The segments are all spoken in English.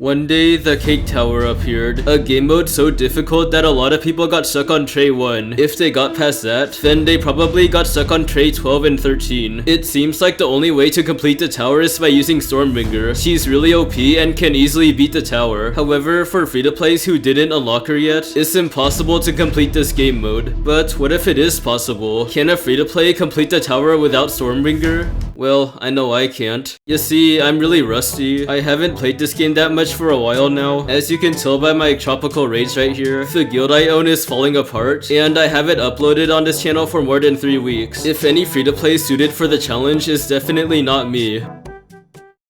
One day, the Cake Tower appeared, a game mode so difficult that a lot of people got stuck on Tray 1. If they got past that, then they probably got stuck on Tray 12 and 13. It seems like the only way to complete the tower is by using Stormbringer. She's really OP and can easily beat the tower. However, for free-to-plays who didn't unlock her yet, it's impossible to complete this game mode. But what if it is possible? Can a free-to-play complete the tower without Stormbringer? Well, I know I can't. You see, I'm really rusty. I haven't played this game that much for a while now. As you can tell by my tropical raids right here, the guild I own is falling apart, and I haven't uploaded on this channel for more than 3 weeks. If any free-to-play suited for the challenge, it's definitely not me.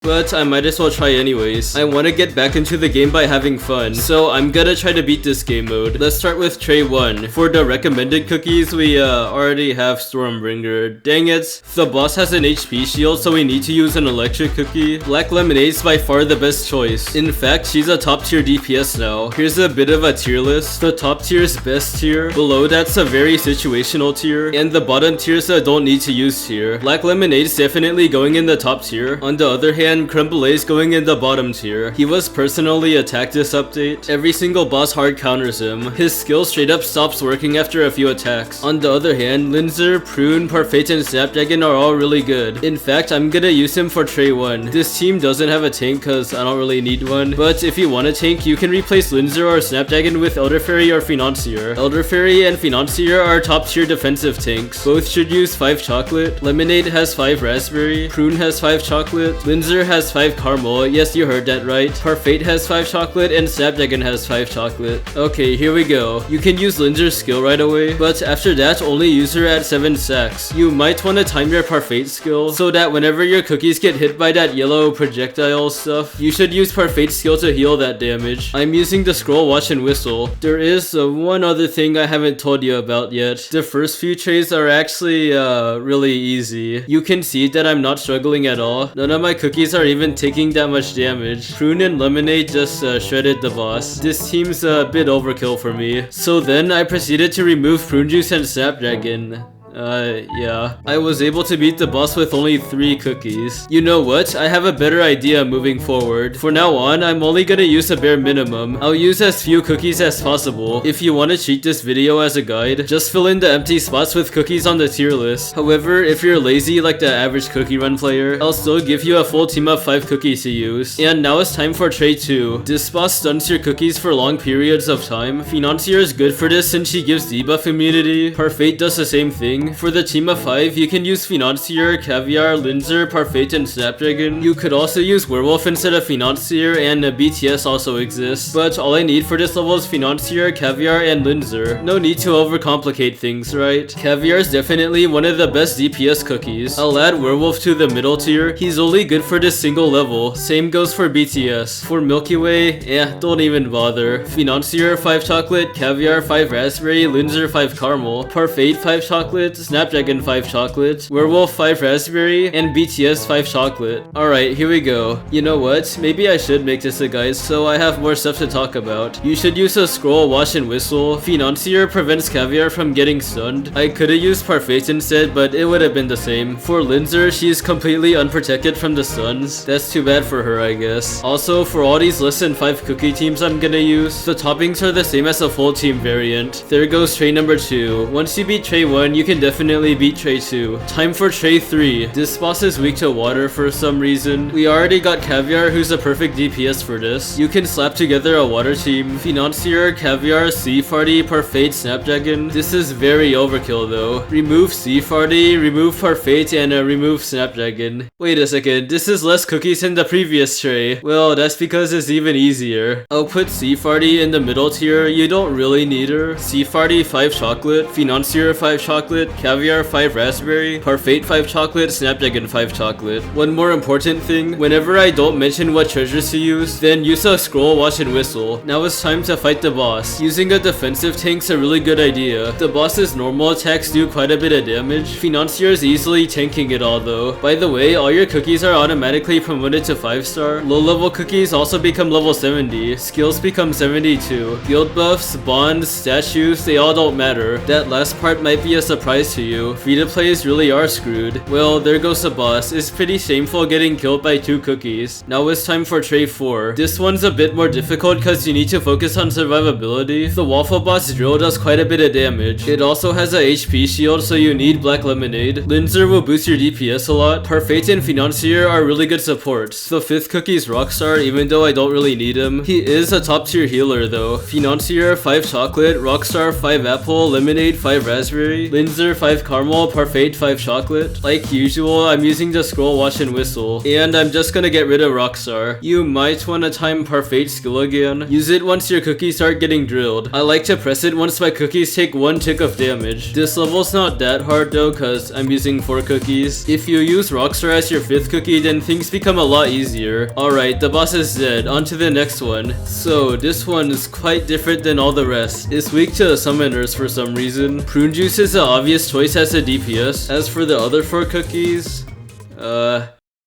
But I might as well try anyways. I want to get back into the game by having fun, so I'm gonna try to beat this game mode. Let's start with Tray 1. For the recommended cookies, we already have Stormbringer. Dang it, the boss has an HP shield, so we need to use an electric cookie. Black Lemonade's by far the best choice. In fact, she's a top tier DPS now. Here's a bit of a tier list. The top tier is best tier, below that's a very situational tier, and the bottom tier's a don't need to use tier. Black Lemonade's definitely going in the top tier. On the other hand, Crumble is going in the bottom tier. He was personally attacked this update. Every single boss hard counters him. His skill straight up stops working after a few attacks. On the other hand, Linzer, Prune, Parfait, and Snapdragon are all really good. In fact, I'm gonna use him for Tray 1. This team doesn't have a tank cause I don't really need one, but if you want a tank, you can replace Linzer or Snapdragon with Elder Fairy or Financier. Elder Fairy and Financier are top tier defensive tanks. Both should use 5 chocolate. Lemonade has 5 raspberry. Prune has 5 chocolate. Linzer has 5 caramel. Yes, you heard that right. Parfait has 5 chocolate and Snapdragon has 5 chocolate. Okay, here we go. You can use Linzer's skill right away, but after that, only use her at 7 stacks. You might want to time your Parfait skill so that whenever your cookies get hit by that yellow projectile stuff, you should use Parfait's skill to heal that damage. I'm using the scroll, watch, and whistle. There is one other thing I haven't told you about yet. The first few trays are actually really easy. You can see that I'm not struggling at all. None of my cookies are even taking that much damage. Prune and Lemonade just shredded the boss. This team's a bit overkill for me. So then I proceeded to remove Prune Juice and Snapdragon. Yeah. I was able to beat the boss with only 3 cookies. You know what? I have a better idea moving forward. For now on, I'm only gonna use a bare minimum. I'll use as few cookies as possible. If you want to treat this video as a guide, just fill in the empty spots with cookies on the tier list. However, if you're lazy like the average cookie run player, I'll still give you a full team of 5 cookies to use. And now it's time for Tray 2. This boss stuns your cookies for long periods of time. Financier is good for this since she gives debuff immunity. Parfait does the same thing. For the team of 5, you can use Financier, Caviar, Linzer, Parfait, and Snapdragon. You could also use Werewolf instead of Financier, and BTS also exists. But all I need for this level is Financier, Caviar, and Linzer. No need to overcomplicate things, right? Caviar is definitely one of the best DPS cookies. I'll add Werewolf to the middle tier. He's only good for this single level. Same goes for BTS. For Milky Way, don't even bother. Financier 5 chocolate, Caviar 5 raspberry, Linzer 5 caramel, Parfait 5 chocolate, Snapdragon 5 chocolate, Werewolf 5 raspberry, and BTS 5 chocolate. Alright, here we go. You know what? Maybe I should make this a guide so I have more stuff to talk about. You should use a scroll, watch, and whistle. Financier prevents Caviar from getting stunned. I could've used Parfait instead, but it would have been the same. For Linzer, she's completely unprotected from the stuns. That's too bad for her, I guess. Also, for all these less than 5 cookie teams I'm gonna use, the toppings are the same as a full team variant. There goes Tray number 2. Once you beat Tray 1, you can definitely beat Tray 2. Time for Tray 3. This boss is weak to water for some reason. We already got Caviar, who's a perfect DPS for this. You can slap together a water team. Financier, Caviar, Sea Farty, Parfait, Snapdragon. This is very overkill though. Remove Sea Farty, remove Parfait, and remove Snapdragon. Wait a second, this is less cookies than the previous tray. Well, that's because it's even easier. I'll put Sea Farty in the middle tier. You don't really need her. Sea Farty 5 chocolate, Financier 5 chocolate, Caviar 5 raspberry, Parfait 5 chocolate, Snapdragon 5 chocolate. One more important thing, whenever I don't mention what treasures to use, then use a scroll, watch, and whistle. Now it's time to fight the boss. Using a defensive tank's a really good idea. The boss's normal attacks do quite a bit of damage. Financier is easily tanking it all though. By the way, all your cookies are automatically promoted to 5-star. Low level cookies also become level 70. Skills become 72. Guild buffs, bonds, statues, they all don't matter. That last part might be a surprise lies to you. Free-to-plays really are screwed. Well, there goes the boss. It's pretty shameful getting killed by 2 cookies. Now it's time for tray 4. This one's a bit more difficult because you need to focus on survivability. The waffle boss drill does quite a bit of damage. It also has a HP shield, so you need black lemonade. Linzer will boost your DPS a lot. Parfait and Financier are really good supports. The 5th cookie's Rockstar, even though I don't really need him. He is a top tier healer though. Financier 5 chocolate, Rockstar 5 apple, lemonade 5 raspberry, Linzer 5 caramel, Parfait 5 chocolate. Like usual, I'm using the scroll, watch, and whistle. And I'm just gonna get rid of Rockstar. You might wanna time Parfait's skill again. Use it once your cookies start getting drilled. I like to press it once my cookies take 1 tick of damage. This level's not that hard though, cause I'm using 4 cookies. If you use Rockstar as your 5th cookie, then things become a lot easier. Alright, the boss is dead. On to the next one. So, this one is quite different than all the rest. It's weak to summoners for some reason. Prune juice is the obvious choice as a DPS. As for the other 4 cookies,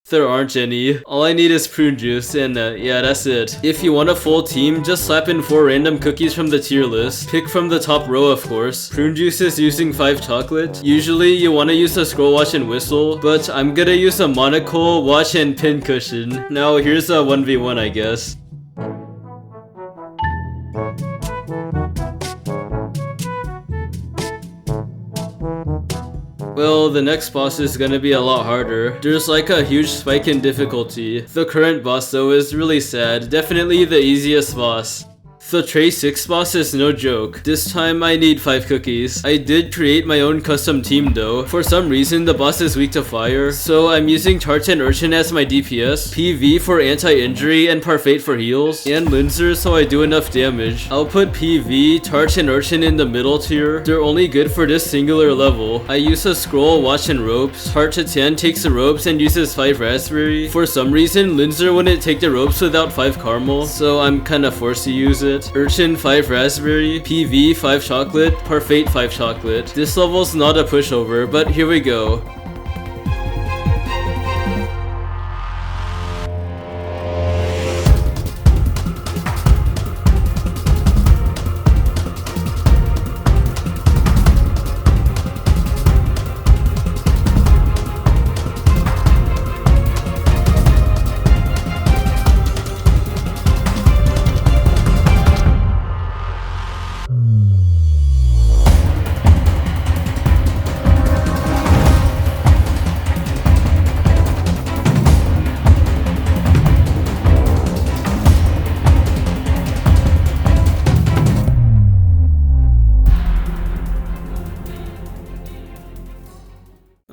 there aren't any. All I need is prune juice, and yeah, that's it. If you want a full team, just slap in 4 random cookies from the tier list. Pick from the top row, of course. Prune juice is using 5 chocolate. Usually, you want to use the scroll, watch, and whistle, but I'm gonna use a monocle, watch, and pin cushion. Now, here's a 1v1, I guess. Well, the next boss is gonna be a lot harder. There's like a huge spike in difficulty. The current boss though is really sad. Definitely the easiest boss. The tray 6 boss is no joke. This time I need 5 cookies. I did create my own custom team though. For some reason the boss is weak to fire, so I'm using Tart and Urchin as my DPS, PV for anti-injury and Parfait for heals, and Linzer so I do enough damage. I'll put PV, Tart and Urchin in the middle tier. They're only good for this singular level. I use a scroll, watch, and ropes. Tart to 10 takes the ropes and uses 5 raspberry. For some reason Linzer wouldn't take the ropes without 5 caramel, so I'm kinda forced to use it. Urchin 5 raspberry, PV 5 chocolate, Parfait 5 chocolate. This level's not a pushover, but here we go.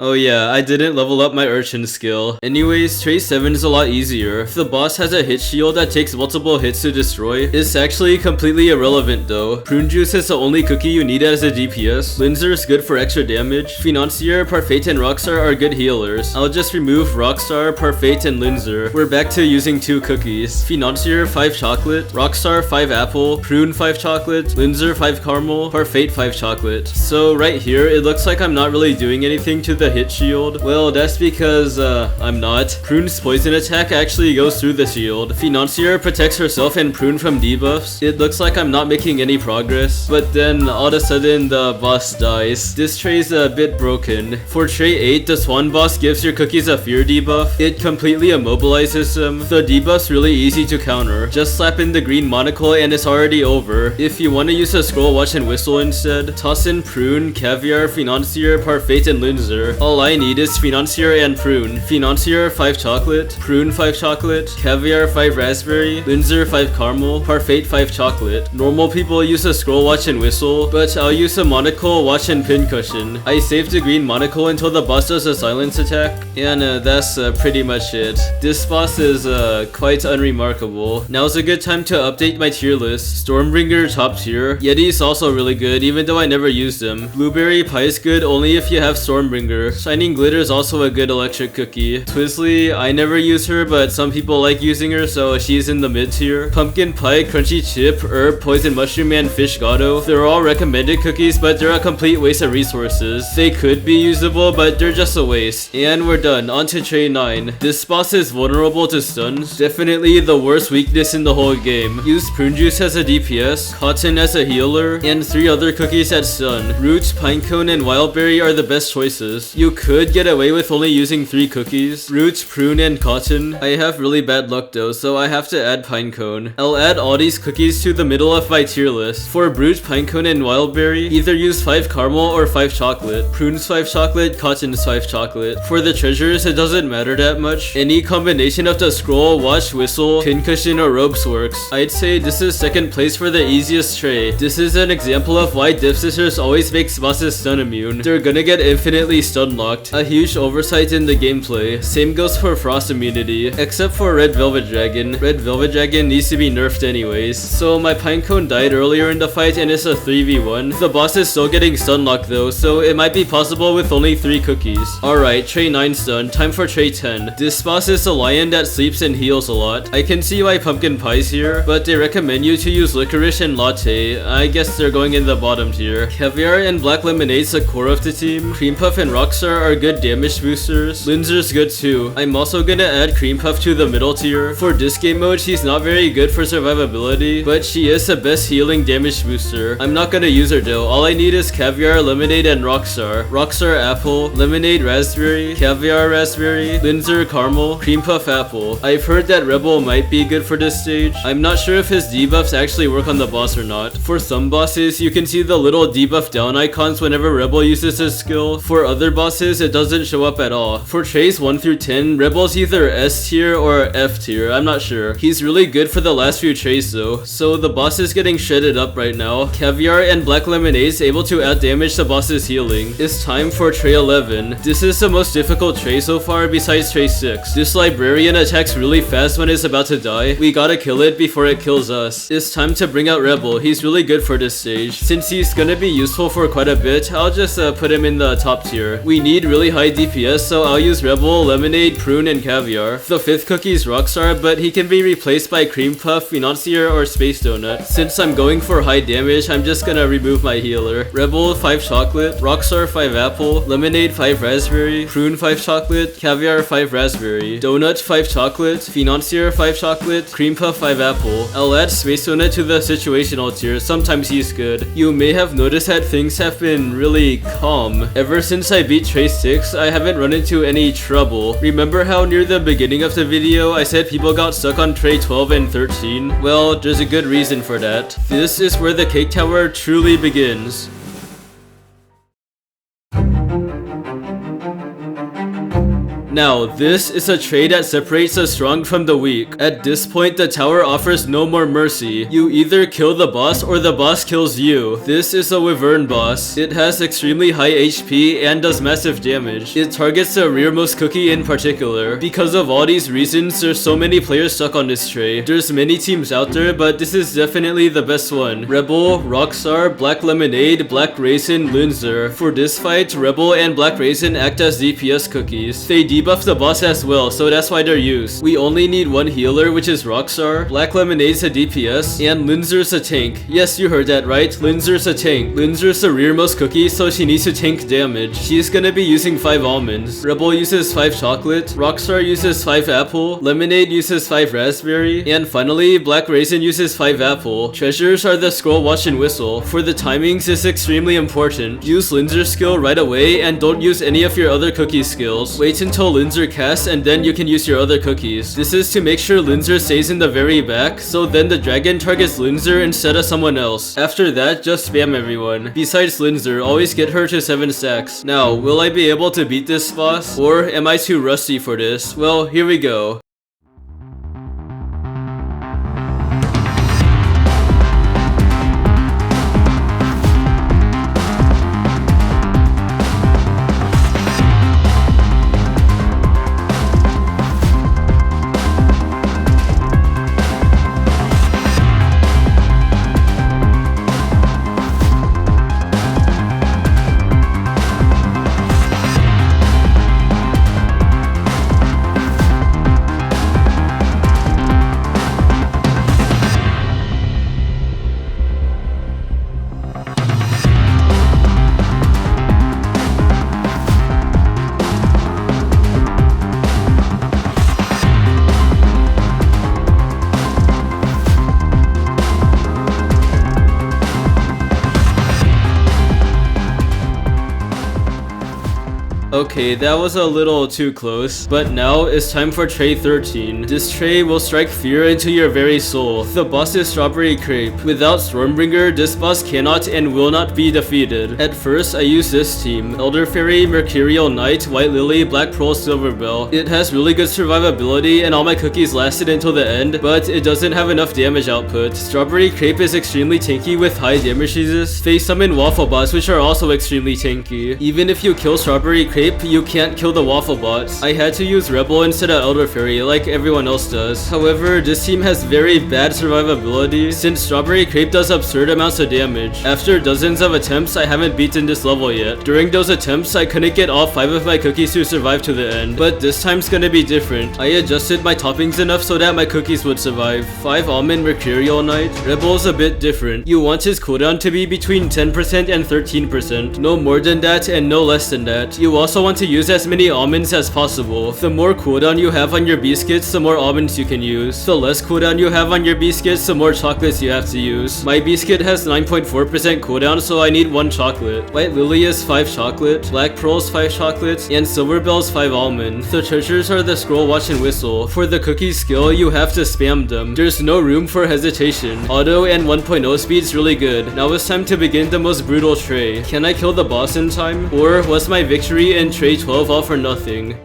Oh yeah, I didn't level up my Urchin skill. Anyways, tray 7 is a lot easier. If the boss has a hit shield that takes multiple hits to destroy, it's actually completely irrelevant though. Prune juice is the only cookie you need as a DPS. Linzer is good for extra damage. Financier, Parfait, and Rockstar are good healers. I'll just remove Rockstar, Parfait, and Linzer. We're back to using 2 cookies. Financier 5 chocolate, Rockstar 5 apple, Prune 5 chocolate, Linzer 5 caramel, Parfait 5 chocolate. So right here, it looks like I'm not really doing anything to the hit shield. Well, that's because I'm not. Prune's poison attack actually goes through the shield. Financier protects herself and Prune from debuffs. It looks like I'm not making any progress, but then all of a sudden the boss dies. This tray's a bit broken. For tray 8, the Swan boss gives your cookies a fear debuff. It completely immobilizes them. The debuff's really easy to counter. Just slap in the green monocle and it's already over. If you want to use a scroll, watch, and whistle instead, toss in Prune, Caviar, Financier, Parfait, and Linzer. All I need is Financier and Prune. Financier 5 chocolate, Prune 5 chocolate, Caviar 5 raspberry, Linzer 5 caramel, Parfait 5 chocolate. Normal people use a scroll, watch, and whistle, but I'll use a monocle, watch, and pin cushion. I saved the green monocle until the boss does a silence attack, and that's pretty much it. This boss is quite unremarkable. Now's a good time to update my tier list. Stormbringer top tier. Yeti's also really good, even though I never used them. Blueberry pie is good only if you have Stormbringer. glitter. Shining glitter is also a good electric cookie. Twizzly, I never use her, but some people like using her, so she's in the mid tier. Pumpkin pie, crunchy chip, herb, poison mushroom, and fish gato. They're all recommended cookies, but they're a complete waste of resources. They could be usable, but they're just a waste. And we're done. On to tray 9. This boss is vulnerable to stuns. Definitely the worst weakness in the whole game. Use prune juice as a DPS, cotton as a healer, and 3 other cookies at stun. Root, pinecone, and wildberry are the best choices. You could get away with only using 3 cookies. Root, prune, and cotton. I have really bad luck though, so I have to add pinecone. I'll add all these cookies to the middle of my tier list. For Brute, pinecone, and wildberry, either use 5 caramel or 5 chocolate. Prune's 5 chocolate, cotton's 5 chocolate. For the treasures, it doesn't matter that much. Any combination of the scroll, watch, whistle, pincushion, or ropes works. I'd say this is second place for the easiest tray. This is an example of why Dip Scissors always makes bosses stun immune. They're gonna get infinitely stun locked. A huge oversight in the gameplay. Same goes for frost immunity, except for Red Velvet Dragon. Red Velvet Dragon needs to be nerfed anyways. So my pinecone died earlier in the fight and it's a 3v1. The boss is still getting stun locked though, so it might be possible with only 3 cookies. Alright, tray 9's done. Time for tray 10. This boss is a lion that sleeps and heals a lot. I can see why pumpkin pie's here, but they recommend you to use licorice and latte. I guess they're going in the bottom tier. Caviar and black lemonade's the core of the team. Cream puff and rockstar are good damage boosters. Linzer's good too. I'm also gonna add cream puff to the middle tier. For this game mode, she's not very good for survivability, but she is the best healing damage booster. I'm not gonna use her though. All I need is caviar, lemonade, and rockstar. Rockstar apple, lemonade raspberry, caviar raspberry, Linzer caramel, cream puff apple. I've heard that Rebel might be good for this stage. I'm not sure if his debuffs actually work on the boss or not. For some bosses, you can see the little debuff down icons whenever Rebel uses his skill. For other bosses, it doesn't show up at all. For trays 1 through 10, Rebel's either S tier or F tier, I'm not sure. He's really good for the last few trays though, so the boss is getting shredded up right now. Caviar and black lemonade is able to add damage to boss's healing. It's time for tray 11. This is the most difficult tray so far besides tray 6. This librarian attacks really fast when it's about to die. We gotta kill it before it kills us. It's time to bring out Rebel. He's really good for this stage. Since he's gonna be useful for quite a bit, I'll just put him in the top tier. We need really high DPS, so I'll use Rebel, lemonade, prune, and caviar. The 5th cookie is rockstar, but he can be replaced by cream puff, financier, or space donut. Since I'm going for high damage, I'm just gonna remove my healer. Rebel 5 chocolate, rockstar 5 apple, lemonade 5 raspberry, prune 5 chocolate, caviar 5 raspberry, donut 5 chocolate, financier 5 chocolate, cream puff 5 apple. I'll add space donut to the situational tier. Sometimes he's good. You may have noticed that things have been really calm. Ever since I beat tray 6, I haven't run into any trouble. Remember how near the beginning of the video I said people got stuck on tray 12 and 13? Well, there's a good reason for that. This is where the cake tower truly begins. Now, this is a tray that separates the strong from the weak. At this point, the tower offers no more mercy. You either kill the boss or the boss kills you. This is a Wyvern boss. It has extremely high HP and does massive damage. It targets the rearmost cookie in particular. Because of all these reasons, there's so many players stuck on this tray. There's many teams out there, but this is definitely the best one. Rebel, Rockstar, Black Lemonade, Black Raisin, Linzer. For this fight, Rebel and Black Raisin act as DPS cookies. They debuff the boss as well, so that's why they're used. We only need one healer, which is Rockstar. Black Lemonade's a DPS, and Linzer's a tank. Yes, you heard that right. Linzer's a tank. Linzer's the rearmost cookie, so she needs to tank damage. She's gonna be using 5 almonds. Rebel uses 5 chocolate. Rockstar uses 5 apple. Lemonade uses 5 raspberry. And finally, Black Raisin uses 5 apple. Treasures are the scroll, watch, and whistle. For the timings, it's extremely important. Use Linzer's skill right away, and don't use any of your other cookie skills. Wait until Linzer casts, and then you can use your other cookies. This is to make sure Linzer stays in the very back, so then the dragon targets Linzer instead of someone else. After that, just spam everyone. Besides Linzer, always get her to 7 stacks. Now, will I be able to beat this boss? Or am I too rusty for this? Well, here we go. Okay, that was a little too close. But now it's time for tray 13. This tray will strike fear into your very soul. The boss is Strawberry Crepe. Without Stormbringer, this boss cannot and will not be defeated. At first, I use this team. Elder Fairy, Mercurial Knight, White Lily, Black Pearl, Silver Bell. It has really good survivability and all my cookies lasted until the end, but it doesn't have enough damage output. Strawberry Crepe is extremely tanky with high damage resist. Face summon Waffle Bots, which are also extremely tanky. Even if you kill Strawberry Crepe, you can't kill the Waffle Bots. I had to use Rebel instead of Elder Fairy, like everyone else does. However, this team has very bad survivability, since Strawberry Crepe does absurd amounts of damage. After dozens of attempts, I haven't beaten this level yet. During those attempts, I couldn't get all 5 of my cookies to survive to the end, but this time's gonna be different. I adjusted my toppings enough so that my cookies would survive. 5 Almond Mercurial Knight. Rebel's a bit different. You want his cooldown to be between 10% and 13%. No more than that and no less than that. You also want to use as many almonds as possible. The more cooldown you have on your biscuits, the more almonds you can use. The less cooldown you have on your biscuits, the more chocolates you have to use. My biscuit has 9.4% cooldown, so I need 1 chocolate. White Lily is 5 chocolate, Black Pearl's 5 chocolate, and Silver Bell's 5 almond. The treasures are the scroll, watch, and whistle. For the cookie skill, you have to spam them. There's no room for hesitation. Auto and 1.0 speed's really good. Now it's time to begin the most brutal tray. Can I kill the boss in time? Or was my victory in tray 12 all for nothing?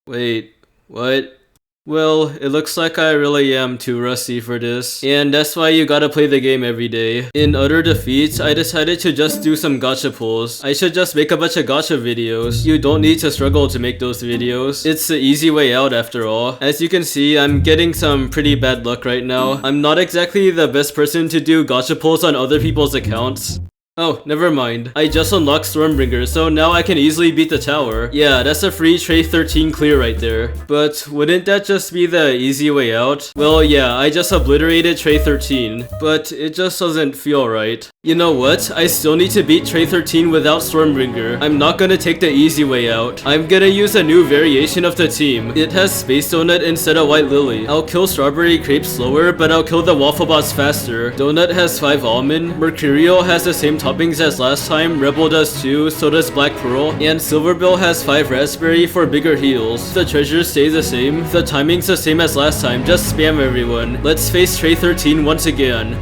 Wait, what? Well, it looks like I really am too rusty for this, and that's why you gotta play the game every day. In utter defeat, I decided to just do some gacha pulls. I should just make a bunch of gacha videos. You don't need to struggle to make those videos. It's the easy way out after all. As you can see, I'm getting some pretty bad luck right now. I'm not exactly the best person to do gacha pulls on other people's accounts. Oh, never mind. I just unlocked Stormbringer, so now I can easily beat the tower. Yeah, that's a free tray 13 clear right there. But wouldn't that just be the easy way out? Well, yeah, I just obliterated tray 13, but it just doesn't feel right. You know what? I still need to beat tray 13 without Stormbringer. I'm not gonna take the easy way out. I'm gonna use a new variation of the team. It has Space Donut instead of White Lily. I'll kill Strawberry Crepe slower, but I'll kill the Waffle Bots faster. Donut has 5 almond. Mercurial has the same toppings as last time. Rebel does too, so does Black Pearl. And Silver Bell has 5 raspberry for bigger heals. The treasures stay the same. The timing's the same as last time. Just spam everyone. Let's face tray 13 once again.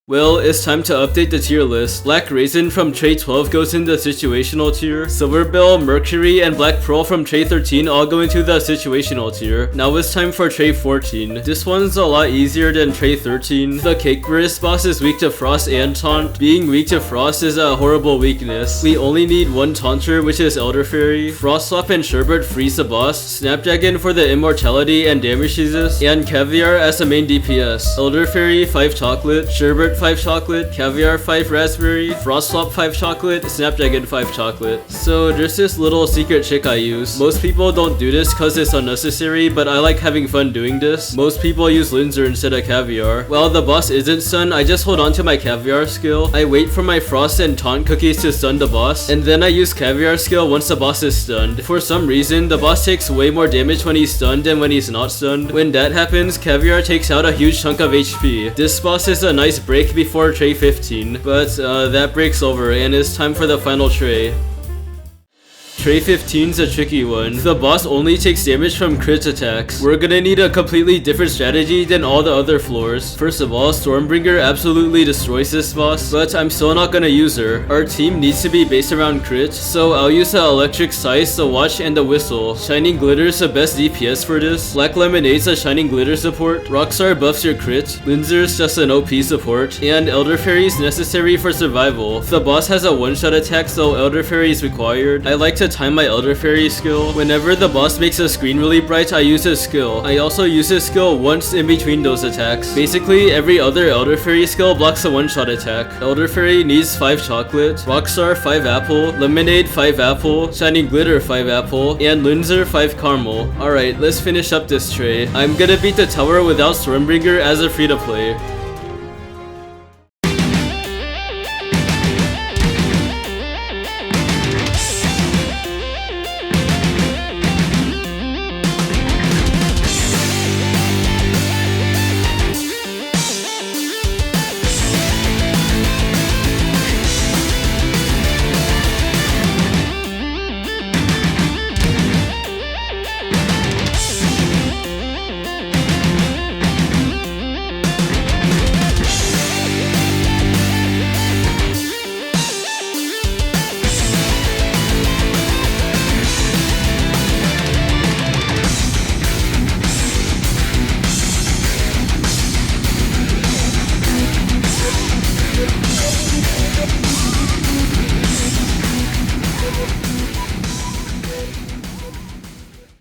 Well, it's time to update the tier list. Black Raisin from tray 12 goes in the situational tier. Silver Bell, Mercury, and Black Pearl from tray 13 all go into the situational tier. Now it's time for tray 14. This one's a lot easier than tray 13. The Cake Wrist boss is weak to Frost and Taunt. Being weak to Frost is a horrible weakness. We only need one Taunter, which is Elder Fairy. Frost Swap and Sherbet freeze the boss. Snapdragon for the immortality and damage resist. And Caviar as the main DPS. Elder Fairy 5 chocolate. Sherbet 5 chocolate, Caviar 5 raspberry, Frost Swap 5 chocolate, Snapdragon 5 chocolate. So there's this little secret trick I use. Most people don't do this cause it's unnecessary, but I like having fun doing this. Most people use Linzer instead of Caviar. While the boss isn't stunned, I just hold on to my Caviar skill. I wait for my Frost and Taunt cookies to stun the boss, and then I use Caviar skill once the boss is stunned. For some reason, the boss takes way more damage when he's stunned than when he's not stunned. When that happens, Caviar takes out a huge chunk of HP. This boss is a nice break before tray 15, but that breaks over and it's time for the final tray. Tray 15's a tricky one. The boss only takes damage from crit attacks. We're gonna need a completely different strategy than all the other floors. First of all, Stormbringer absolutely destroys this boss, but I'm still not gonna use her. Our team needs to be based around crit, so I'll use the Electric Scythe, the Watch, and the Whistle. Shining Glitter's the best DPS for this. Black Lemonade's a Shining Glitter support. Rockstar buffs your crit. Linzer's just an OP support. And Elder Fairy's necessary for survival. The boss has a one-shot attack, so Elder Fairy is required. I like to time my Elder Fairy skill. Whenever the boss makes a screen really bright, I use his skill. I also use his skill once in between those attacks. Basically, every other Elder Fairy skill blocks a one-shot attack. Elder Fairy needs 5 chocolate, Rockstar 5 apple, Lemonade 5 apple, Shining Glitter 5 apple, and Linzer 5 caramel. Alright, let's finish up this tray. I'm gonna beat the tower without Stormbringer as a free-to-play.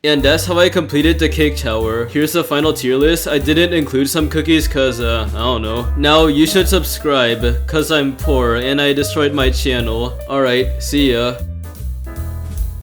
And that's how I completed the cake tower. Here's the final tier list. I didn't include some cookies cause I don't know. Now you should subscribe cause I'm poor and I destroyed my channel. Alright, see ya.